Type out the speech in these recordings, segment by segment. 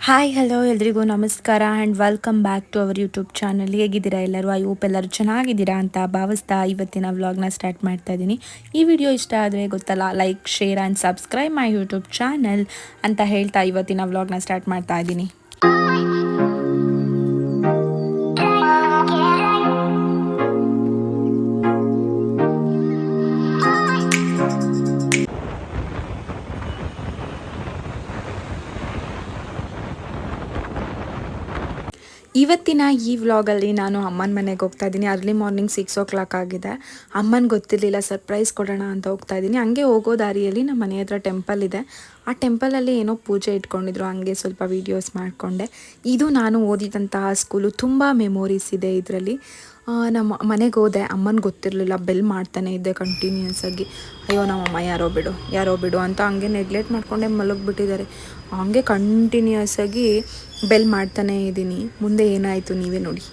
Hi hello ಎಲ್ರಿಗೂ ನಮಸ್ಕಾರ and welcome back to our YouTube channel. ಹೇಗಿದ್ದೀರಾ ಎಲ್ಲರೂ? ಐ ಹೋಪ್ ಎಲ್ಲರೂ ಚೆನ್ನಾಗಿದ್ದೀರಾ ಅಂತ ಭಾವಿಸ್ತಾ ಇವತ್ತಿನ ವ್ಲಾಗ್ನ ಸ್ಟಾರ್ಟ್ ಮಾಡ್ತಾ ಇದ್ದೀನಿ. ಈ ವಿಡಿಯೋ ಇಷ್ಟ ಆದರೆ ಗೊತ್ತಲ್ಲ, like, share and subscribe my YouTube channel ಅಂತ ಹೇಳ್ತಾ ಇವತ್ತಿನ ವ್ಲಾಗ್ನ ಸ್ಟಾರ್ಟ್ ಮಾಡ್ತಾ ಇದ್ದೀನಿ. ಇವತ್ತಿನ ಈ ವ್ಲಾಗಲ್ಲಿ ನಾನು ಅಮ್ಮನ ಮನೆಗೆ ಹೋಗ್ತಾ ಇದ್ದೀನಿ. ಅರ್ಲಿ ಮಾರ್ನಿಂಗ್ 6 o'clock ಆಗಿದೆ. ಅಮ್ಮನಿಗೆ ಗೊತ್ತಿರಲಿಲ್ಲ, ಸರ್ಪ್ರೈಸ್ ಕೊಡೋಣ ಅಂತ ಹೋಗ್ತಾ ಇದ್ದೀನಿ. ಹಂಗೆ ಹೋಗೋ ದಾರಿಯಲ್ಲಿ ನಮ್ಮ ಮನೆ ಹತ್ರ ಟೆಂಪಲ್ ಇದೆ. ಆ ಟೆಂಪಲಲ್ಲಿ ಏನೋ ಪೂಜೆ ಇಟ್ಕೊಂಡಿದ್ರು, ಹಂಗೆ ಸ್ವಲ್ಪ ವೀಡಿಯೋಸ್ ಮಾಡಿಕೊಂಡೆ. ಇದು ನಾನು ಓದಿದಂತಹ ಸ್ಕೂಲು. ತುಂಬ ಮೆಮೊರೀಸ್ ಇದೆ ಇದರಲ್ಲಿ. ನಮ್ಮ ಮನೆಗೆ ಹೋದೆ, ಅಮ್ಮನಿಗೆ ಗೊತ್ತಿರಲಿಲ್ಲ, ಬೆಲ್ ಮಾಡ್ತಾನೆ ಇದ್ದೆ ಕಂಟಿನ್ಯೂಸ್ ಆಗಿ. ಅಯ್ಯೋ ನಮ್ಮಮ್ಮ ಯಾರೋ ಬಿಡು ಅಂತ ಹಂಗೆ ನೆಗ್ಲೆಕ್ಟ್ ಮಾಡ್ಕೊಂಡೆ ಮಲಗಿಬಿಟ್ಟಿದ್ದಾರೆ. ಹಂಗೆ ಕಂಟಿನ್ಯೂಸ್ ಆಗಿ ಬೆಲ್ ಮಾಡ್ತಾನೇ ಇದ್ದೀನಿ. ಮುಂದೆ ಏನಾಯಿತು ನೀವೇ ನೋಡಿ.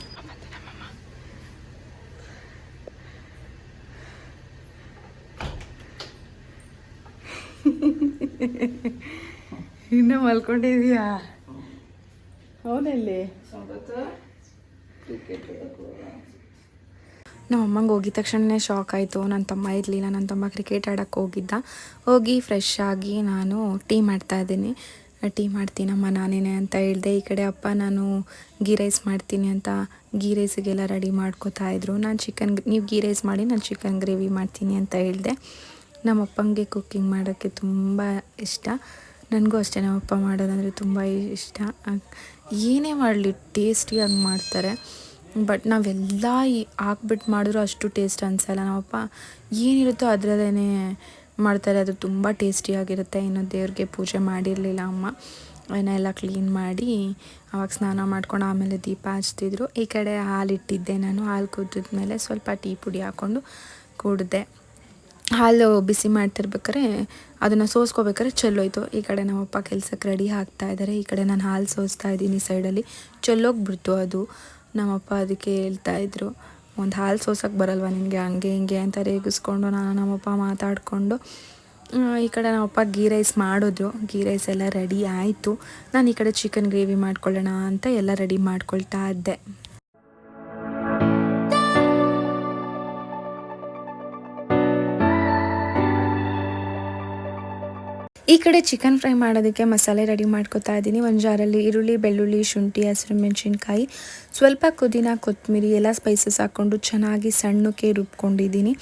ಇನ್ನು ಮಲ್ಕೊಂಡಿದ್ಯಾ? ಹೌದಲ್ಲಿ ನಮ್ಮ ಅಮ್ಮಂಗೆ ಹೋಗಿದ ತಕ್ಷಣ ಶಾಕ್ ಆಯಿತು. ನನ್ನ ತಮ್ಮ ಇರಲಿಲ್ಲ, ನನ್ನ ತಮ್ಮ ಕ್ರಿಕೆಟ್ ಆಡೋಕ್ಕೆ ಹೋಗಿದ್ದ. ಹೋಗಿ ಫ್ರೆಶ್ ಆಗಿ ನಾನು ಟೀ ಮಾಡ್ತಾಯಿದ್ದೀನಿ. ಟೀ ಮಾಡ್ತೀನಮ್ಮ ನಾನೇನೆ ಅಂತ ಹೇಳಿದೆ. ಈ ಕಡೆ ಅಪ್ಪ ನಾನು ಗೀ ರೈಸ್ ಮಾಡ್ತೀನಿ ಅಂತ ಗೀ ರೈಸಿಗೆಲ್ಲ ರೆಡಿ ಮಾಡ್ಕೋತಾಯಿದ್ರು. ನೀವು ಗೀ ರೈಸ್ ಮಾಡಿ, ನಾನು ಚಿಕನ್ ಗ್ರೇವಿ ಮಾಡ್ತೀನಿ ಅಂತ ಹೇಳಿದೆ. ನಮ್ಮ ಅಪ್ಪಂಗೆ ಕುಕ್ಕಿಂಗ್ ಮಾಡೋಕ್ಕೆ ತುಂಬ ಇಷ್ಟ. ನನಗೂ ಅಷ್ಟೇ, ನಮ್ಮ ಅಪ್ಪ ಮಾಡೋದಂದರೆ ತುಂಬ ಇಷ್ಟ. ಏನೇ ಮಾಡಲಿ ಟೇಸ್ಟಿಯಾಗಿ ಮಾಡ್ತಾರೆ. ಬಟ್ ನಾವೆಲ್ಲ ಹಾಕ್ಬಿಟ್ಟು ಮಾಡಿದ್ರು ಅಷ್ಟು ಟೇಸ್ಟ್ ಅನಿಸಲ್ಲ. ನಮ್ಮಪ್ಪ ಏನಿರುತ್ತೋ ಅದರಲ್ಲೇ ಮಾಡ್ತಾರೆ, ಅದು ತುಂಬ ಟೇಸ್ಟಿಯಾಗಿರುತ್ತೆ. ಇನ್ನು ದೇವ್ರಿಗೆ ಪೂಜೆ ಮಾಡಿರಲಿಲ್ಲ ಅಮ್ಮ. ಎಲ್ಲ ಕ್ಲೀನ್ ಮಾಡಿ ಆವಾಗ ಸ್ನಾನ ಮಾಡ್ಕೊಂಡು ಆಮೇಲೆ ದೀಪ ಹಚ್ತಿದ್ರು. ಈ ಕಡೆ ಹಾಲಿಟ್ಟಿದ್ದೆ ನಾನು. ಹಾಲು ಕುದಿದ್ಮೇಲೆ ಸ್ವಲ್ಪ ಟೀ ಪುಡಿ ಹಾಕ್ಕೊಂಡು ಕುಡಿದೆ. ಹಾಲು ಬಿಸಿ ಮಾಡ್ತಿರ್ಬೇಕಾರೆ ಅದನ್ನು ಸೋಸ್ಕೋಬೇಕಾದ್ರೆ ಚೆಲ್ಲೋಯ್ತು. ಈ ಕಡೆ ನಮ್ಮಪ್ಪ ಕೆಲಸಕ್ಕೆ ರೆಡಿ ಆಗ್ತಾಯಿದ್ದಾರೆ. ಈ ಕಡೆ ನಾನು ಹಾಲು ಸೋಸ್ತಾ ಇದ್ದೀನಿ ಸೈಡಲ್ಲಿ. ಚೆಲ್ಲೋಗ್ಬಿಡ್ತು ಅದು. ನಮ್ಮಪ್ಪ ಅದಕ್ಕೆ ಹೇಳ್ತಾಯಿದ್ರು, ಒಂದು ಹಾಲು ಸೋಸೋಕ್ಕೆ ಬರಲ್ವ ನಿನಗೆ, ಹಂಗೆ ಹಿಂಗೆ ಅಂತ ರೇಗಿಸ್ಕೊಂಡು ನಮ್ಮಪ್ಪ ಮಾತಾಡಿಕೊಂಡು ಈ ಕಡೆ ನಮ್ಮಪ್ಪ ಗೀ ರೈಸ್ ಮಾಡಿದ್ರು. ಗೀ ರೈಸ್ ಎಲ್ಲ ರೆಡಿ ಆಯಿತು. ನಾನು ಈ ಕಡೆ ಚಿಕನ್ ಗ್ರೇವಿ ಮಾಡ್ಕೊಳ್ಳೋಣ ಅಂತ ಎಲ್ಲ ರೆಡಿ ಮಾಡ್ಕೊಳ್ತಾ ಇದ್ದೆ. ಈ ಕಡೆ ಚಿಕನ್ ಫ್ರೈ ಮಾಡೋದಕ್ಕೆ ಮಸಾಲೆ ರೆಡಿ ಮಾಡ್ಕೊತಾ ಇದ್ದೀನಿ. ಒಂದು ಜಾರಲ್ಲಿ ಈರುಳ್ಳಿ, ಬೆಳ್ಳುಳ್ಳಿ, ಶುಂಠಿ, ಹಸಿರು ಮೆಣಸಿನ್ಕಾಯಿ, ಸ್ವಲ್ಪ ಪುದೀನ, ಕೊತ್ತಂಬರಿ ಎಲ್ಲ ಸ್ಪೈಸಸ್ ಹಾಕ್ಕೊಂಡು ಚೆನ್ನಾಗಿ ಸಣ್ಣಕ್ಕೆ ರುಬ್ಕೊಂಡಿದ್ದೀನಿ.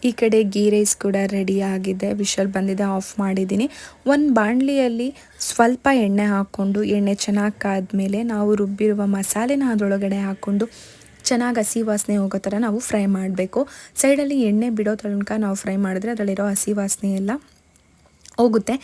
ಈ ಕಡೆ ಗೀ ರೈಸ್ ಕೂಡ ರೆಡಿ ಆಗಿದೆ. ವಿಷಲ್ ಬಂದಿದೆ, ಆಫ್ ಮಾಡಿದ್ದೀನಿ. ಒಂದು ಬಾಣಲಿಯಲ್ಲಿ ಸ್ವಲ್ಪ ಎಣ್ಣೆ ಹಾಕ್ಕೊಂಡು, ಎಣ್ಣೆ ಚೆನ್ನಾಗಿ ಕಾದ್ಮೇಲೆ ನಾವು ರುಬ್ಬಿರುವ ಮಸಾಲೆನ ಅದರೊಳಗಡೆ ಹಾಕ್ಕೊಂಡು ಚೆನ್ನಾಗಿ ಹಸಿ ವಾಸನೆ ಹೋಗೋ ಥರ ನಾವು ಫ್ರೈ ಮಾಡಬೇಕು. ಸೈಡಲ್ಲಿ ಎಣ್ಣೆ ಬಿಡೋ ತನಕ ನಾವು ಫ್ರೈ ಮಾಡಿದ್ರೆ ಅದರಲ್ಲಿರೋ ಹಸಿ ವಾಸನೆ ಎಲ್ಲ ಹೋಗುತ್ತೆ.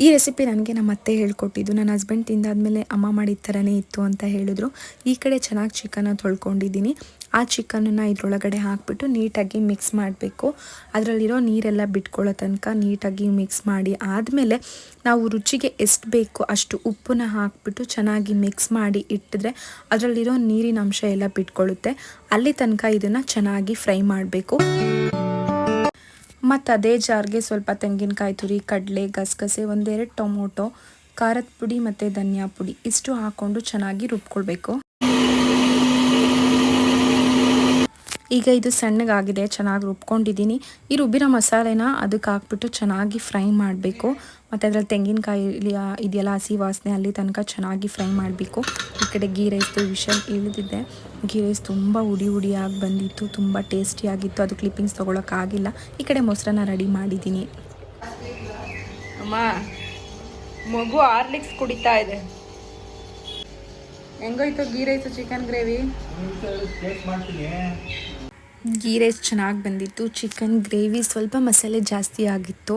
ಈ ರೆಸಿಪಿ ನನಗೆ ನಮ್ಮ ಅತ್ತೆ ಹೇಳ್ಕೊಟ್ಟಿದ್ದು. ನನ್ನ ಹಸ್ಬೆಂಡ್ ತಿಂದಾದ್ಮೇಲೆ ಅಮ್ಮ ಮಾಡಿದ ಥರನೇ ಇತ್ತು ಅಂತ ಹೇಳಿದ್ರು. ಈ ಕಡೆ ಚೆನ್ನಾಗಿ ಚಿಕನ್ನ ತೊಳ್ಕೊಂಡಿದ್ದೀನಿ. ಆ ಚಿಕನನ್ನು ಇದರೊಳಗಡೆ ಹಾಕಿಬಿಟ್ಟು ನೀಟಾಗಿ ಮಿಕ್ಸ್ ಮಾಡಬೇಕು. ಅದರಲ್ಲಿರೋ ನೀರೆಲ್ಲ ಬಿಟ್ಕೊಳ್ಳೋ ತನಕ ನೀಟಾಗಿ ಮಿಕ್ಸ್ ಮಾಡಿ ಆದಮೇಲೆ ನಾವು ರುಚಿಗೆ ಎಷ್ಟು ಬೇಕು ಅಷ್ಟು ಉಪ್ಪನ್ನ ಹಾಕಿಬಿಟ್ಟು ಚೆನ್ನಾಗಿ ಮಿಕ್ಸ್ ಮಾಡಿ ಇಟ್ಟಿದ್ರೆ ಅದರಲ್ಲಿರೋ ನೀರಿನ ಅಂಶ ಎಲ್ಲ ಬಿಟ್ಕೊಳ್ಳುತ್ತೆ. ಅಲ್ಲಿ ತನಕ ಇದನ್ನು ಚೆನ್ನಾಗಿ ಫ್ರೈ ಮಾಡಬೇಕು. ಮತ್ತು ಅದೇ ಜಾರ್ಗೆ ಸ್ವಲ್ಪ ತೆಂಗಿನಕಾಯಿ ತುರಿ, ಕಡಲೆ, ಗಸಗಸೆ, 1-2 ಟೊಮೊಟೊ, ಖಾರದ ಪುಡಿ ಮತ್ತು ಧನಿಯಾ ಪುಡಿ ಇಷ್ಟು ಹಾಕ್ಕೊಂಡು ಚೆನ್ನಾಗಿ ರುಬ್ಕೊಳ್ಬೇಕು. ಈಗ ಇದು ಸಣ್ಣಗಾಗಿದೆ, ಚೆನ್ನಾಗಿ ರುಬ್ಕೊಂಡಿದ್ದೀನಿ. ಈ ರುಬ್ಬಿರೋ ಮಸಾಲೆನ ಅದಕ್ಕೆ ಹಾಕ್ಬಿಟ್ಟು ಚೆನ್ನಾಗಿ ಫ್ರೈ ಮಾಡಬೇಕು. ಮತ್ತು ಅದರಲ್ಲಿ ತೆಂಗಿನಕಾಯಿ ಇದೆಯಲ್ಲ ಹಸಿ ವಾಸನೆ ಅಲ್ಲಿ ತನಕ ಚೆನ್ನಾಗಿ ಫ್ರೈ ಮಾಡಬೇಕು. ಈ ಕಡೆ ಗೀ ರೈಸ್ದು ವಿಷಲ್ ಇಳಿದಿದೆ. ಗೀ ರೈಸ್ ತುಂಬ ಹುಡಿಯಾಗಿ ಬಂದಿತ್ತು, ತುಂಬ ಟೇಸ್ಟಿಯಾಗಿತ್ತು. ಅದು ಕ್ಲಿಪ್ಪಿಂಗ್ಸ್ ತೊಗೊಳಕ್ಕಾಗಿಲ್ಲ. ಈ ಕಡೆ ಮೊಸರನ್ನ ರೆಡಿ ಮಾಡಿದ್ದೀನಿ. ಅಮ್ಮ ಮಗು ಹಾರ್ಲಿಕ್ಸ್ ಕುಡಿತಾ ಇದೆ. ಹೆಂಗೋಯ್ತು ghee rice chicken gravy? Ghee rice ಚೆನ್ನಾಗಿ ಬಂದಿತ್ತು. ಚಿಕನ್ ಗ್ರೇವಿ ಸ್ವಲ್ಪ ಮಸಾಲೆ ಜಾಸ್ತಿ ಆಗಿತ್ತು.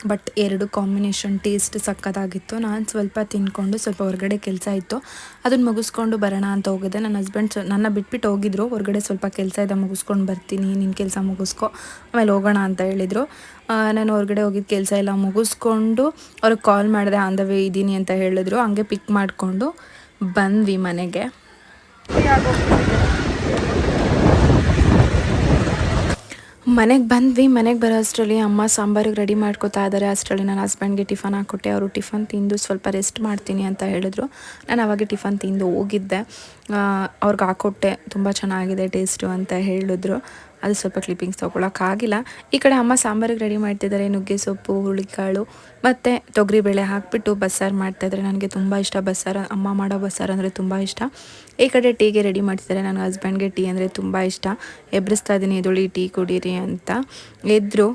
ಬಟ್ ಎರಡು ಕಾಂಬಿನೇಷನ್ ಟೇಸ್ಟ್ ಸಕ್ಕತ್ತಾಗಿತ್ತು. ನಾನು ಸ್ವಲ್ಪ ತಿಂದ್ಕೊಂಡು ಸ್ವಲ್ಪ ಹೊರಗಡೆ ಕೆಲಸ ಇತ್ತು, ಅದನ್ನು ಮುಗಿಸ್ಕೊಂಡು ಬರೋಣ ಅಂತ ಹೋಗಿದ್ದೆ. ನನ್ನ ಹಸ್ಬೆಂಡ್ ನನ್ನ ಬಿಟ್ಬಿಟ್ಟು ಹೋಗಿದ್ರು. ಹೊರಗಡೆ ಸ್ವಲ್ಪ ಕೆಲಸ ಇದೆ, ಮುಗಿಸ್ಕೊಂಡು ಬರ್ತೀನಿ, ನಿನ್ನ ಕೆಲಸ ಮುಗಿಸ್ಕೊ ಆಮೇಲೆ ಹೋಗೋಣ ಅಂತ ಹೇಳಿದರು. ನಾನು ಹೊರಗಡೆ ಹೋಗಿದ್ದ ಕೆಲಸ ಎಲ್ಲ ಮುಗಿಸ್ಕೊಂಡು ಅವ್ರಿಗೆ ಕಾಲ್ ಮಾಡಿದೆ, ಆನ್ ದ ವೇ ಇದ್ದೀನಿ ಅಂತ ಹೇಳಿದ್ರು. ಹಂಗೆ ಪಿಕ್ ಮಾಡಿಕೊಂಡು ಬಂದ್ವಿ ಮನೆಗೆ. ಮನೆಗೆ ಬಂದ್ವಿ. ಮನೆಗೆ ಬರೋ ಅಷ್ಟರಲ್ಲಿ ಅಮ್ಮ ಸಾಂಬಾರಿಗೆ ರೆಡಿ ಮಾಡ್ಕೊತಾ ಇದ್ದಾರೆ. ಅಷ್ಟರಲ್ಲಿ ನನ್ನ ಹಸ್ಬೆಂಡ್ಗೆ ಟಿಫನ್ ಹಾಕ್ಕೊಟ್ಟೆ. ಅವರು ಟಿಫನ್ ತಿಂದು ಸ್ವಲ್ಪ ರೆಸ್ಟ್ ಮಾಡ್ತೀನಿ ಅಂತ ಹೇಳಿದ್ರು. ನಾನು ಅವಾಗೆ ಟಿಫನ್ ತಿಂದು ಹೋಗಿದ್ದೆ. ಅವ್ರಿಗೆ ಹಾಕ್ಕೊಟ್ಟೆ. ತುಂಬ ಚೆನ್ನಾಗಿದೆ ಟೇಸ್ಟು ಅಂತ ಹೇಳಿದ್ರು. ಅದು ಸ್ವಲ್ಪ ಕ್ಲಿಪ್ಪಿಂಗ್ಸ್ ತೊಗೊಳಕ್ಕಾಗಿಲ್ಲ. ಈ ಕಡೆ ಅಮ್ಮ ಸಾಂಬಾರಿಗೆ ರೆಡಿ ಮಾಡ್ತಿದ್ದಾರೆ. ನುಗ್ಗೆ ಸೊಪ್ಪು, ಹುರುಳಿಕಾಳು ಮತ್ತು ತೊಗರಿಬೇಳೆ ಹಾಕಿಬಿಟ್ಟು ಬಸ್ಸಾರು ಮಾಡ್ತಾಯಿದ್ದಾರೆ. ನನಗೆ ತುಂಬ ಇಷ್ಟ ಬಸ್ಸಾರು. ಅಮ್ಮ ಮಾಡೋ ಬಸ್ಸಾರು ಅಂದರೆ ತುಂಬ ಇಷ್ಟ. ಈ ಕಡೆ ಟೀಗೆ ರೆಡಿ ಮಾಡ್ತಿದ್ದಾರೆ. ನನ್ನ ಹಸ್ಬೆಂಡ್ಗೆ ಟೀ ಅಂದರೆ ತುಂಬ ಇಷ್ಟ. ಎಬ್ಬಿಸ್ತಾ ಇದ್ದೀನಿ, ಎದುಳಿ ಟೀ ಕುಡೀರಿ ಅಂತ. ಎದ್ರು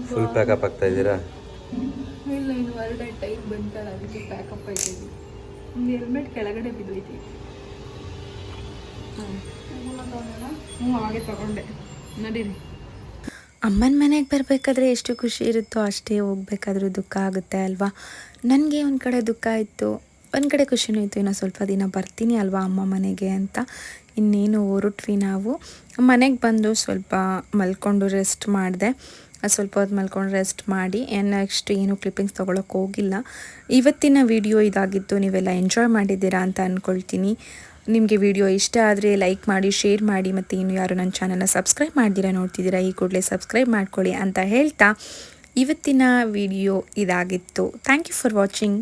ಫುಲ್ ಪ್ಯಾಕಪ್ ಆಗ್ತಾ ಇದ್ದೀರಾ? ಇಲ್ಲ, ಇನ್ನು ಹೊರಡೆ ಟೈಮ್ ಬಂತಲ್ಲ, ಅದಕ್ಕೆ ಪ್ಯಾಕಪ್ ಆಯ್ತಿದ್ವಿ. ಒಂದು ಹೆಲ್ಮೆಟ್ ಕೆಳಗಡೆ ಬಿದ್ದೋಯ್ತಿ. ಹಾಗೆ ತಗೊಂಡೆ. ನಡೀರಿ. ಅಮ್ಮನ ಮನೆಗೆ ಬರಬೇಕಾದ್ರೆ ಎಷ್ಟು ಖುಷಿ ಇರುತ್ತೋ ಅಷ್ಟೇ ಹೋಗ್ಬೇಕಾದ್ರೂ ದುಃಖ ಆಗುತ್ತೆ ಅಲ್ವಾ. ನನಗೆ ಒಂದು ಕಡೆ ದುಃಖ ಇತ್ತು, ಒಂದು ಕಡೆ ಖುಷಿನೂ ಇತ್ತು. ಇನ್ನೂ ಸ್ವಲ್ಪ ದಿನ ಬರ್ತೀನಿ ಅಲ್ವಾ ಅಮ್ಮ ಮನೆಗೆ ಅಂತ. ಇನ್ನೇನು ಹೊರಟ್ವಿ ನಾವು. ಮನೆಗೆ ಬಂದು ಸ್ವಲ್ಪ ಮಲ್ಕೊಂಡು ರೆಸ್ಟ್ ಮಾಡಿದೆ. ಸ್ವಲ್ಪ ಹೊತ್ತು ಮಲ್ಕೊಂಡು ರೆಸ್ಟ್ ಮಾಡಿ ನೆಕ್ಸ್ಟ್ ಏನು ಕ್ಲಿಪ್ಪಿಂಗ್ಸ್ ತೊಗೊಳಕ್ಕೆ ಹೋಗಿಲ್ಲ. ಇವತ್ತಿನ ವಿಡಿಯೋ ಇದಾಗಿತ್ತು. ನೀವೆಲ್ಲ ಎಂಜಾಯ್ ಮಾಡಿದ್ದೀರಾ ಅಂತ ಅಂದ್ಕೊಳ್ತೀನಿ. ನಿಮಗೆ ವಿಡಿಯೋ ಇಷ್ಟ ಆದರೆ ಲೈಕ್ ಮಾಡಿ, ಶೇರ್ ಮಾಡಿ, ಮತ್ತು ಇನ್ನು ಯಾರು ನನ್ನ ಚಾನಲ್ನ ಸಬ್ಸ್ಕ್ರೈಬ್ ಮಾಡ್ದಿರಾ ನೋಡ್ತಿದ್ದೀರಾ, ಈ ಕೂಡಲೇ ಸಬ್ಸ್ಕ್ರೈಬ್ ಮಾಡ್ಕೊಳ್ಳಿ ಅಂತ ಹೇಳ್ತಾ ಇವತ್ತಿನ ವಿಡಿಯೋ ಇದಾಗಿತ್ತು. Thank you for watching.